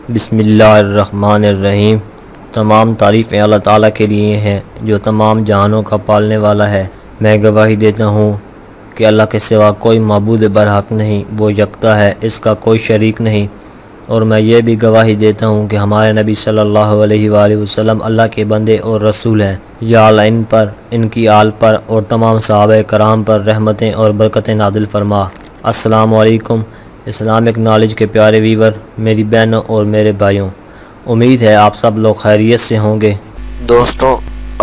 बिस्मिल्लाहिर्रहमानिर्रहीम। तमाम तारीफ़ें अल्लाह ताला के लिए हैं जो तमाम जहानों का पालने वाला है। मैं गवाही देता हूँ कि अल्लाह के सिवा कोई माबूद बरहक नहीं, वो यकता है, इसका कोई शरीक नहीं। और मैं ये भी गवाही देता हूँ कि हमारे नबी सल्लल्लाहु अलैहि वसल्लम अल्लाह के बंदे और रसूल हैं। या अल्लाह इन पर, इनकी आल पर और तमाम सहाबा कराम पर रहमतें और बरकतें नादिल फरमा। अस्सलामु अलैकुम इस्लामिक नॉलेज के प्यारे वीवर, मेरी बहनों और मेरे भाइयों, उम्मीद है आप सब लोग खैरियत से होंगे। दोस्तों,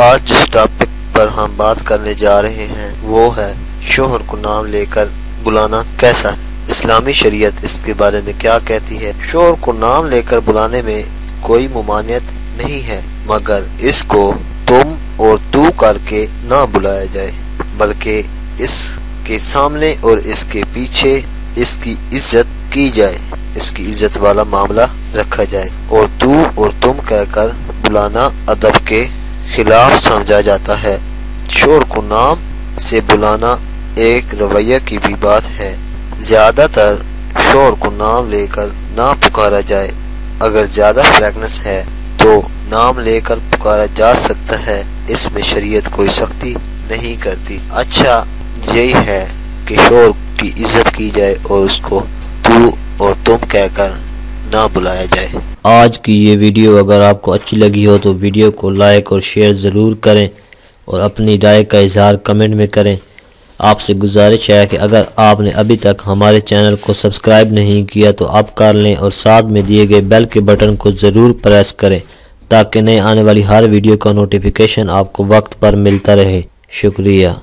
आज जिस टॉपिक पर हम बात करने जा रहे हैं वो है शोहर को नाम लेकर बुलाना कैसा है, इस्लामी शरीयत इसके बारे में क्या कहती है। शोहर को नाम लेकर बुलाने में कोई मुमानियत नहीं है, मगर इसको तुम और तू करके ना बुलाया जाए, बल्कि इसके सामने और इसके पीछे इसकी इज्जत की जाए, इसकी इज्जत वाला मामला रखा जाए। और तू और तुम कहकर बुलाना अदब के खिलाफ समझा जाता है। शोहर को नाम से बुलाना एक रवैया की भी बात है। ज्यादातर शोहर को नाम लेकर ना पुकारा जाए। अगर ज्यादा फ्रेगनेस है तो नाम लेकर पुकारा जा सकता है, इसमें शरीयत कोई सख्ती नहीं करती। अच्छा यही है कि शोहर की इज्जत की जाए और उसको तू और तुम कहकर ना बुलाया जाए। आज की ये वीडियो अगर आपको अच्छी लगी हो तो वीडियो को लाइक और शेयर ज़रूर करें और अपनी राय का इजहार कमेंट में करें। आपसे गुजारिश है कि अगर आपने अभी तक हमारे चैनल को सब्सक्राइब नहीं किया तो आप कर लें और साथ में दिए गए बेल के बटन को ज़रूर प्रेस करें ताकि नए आने वाली हर वीडियो का नोटिफिकेशन आपको वक्त पर मिलता रहे। शुक्रिया।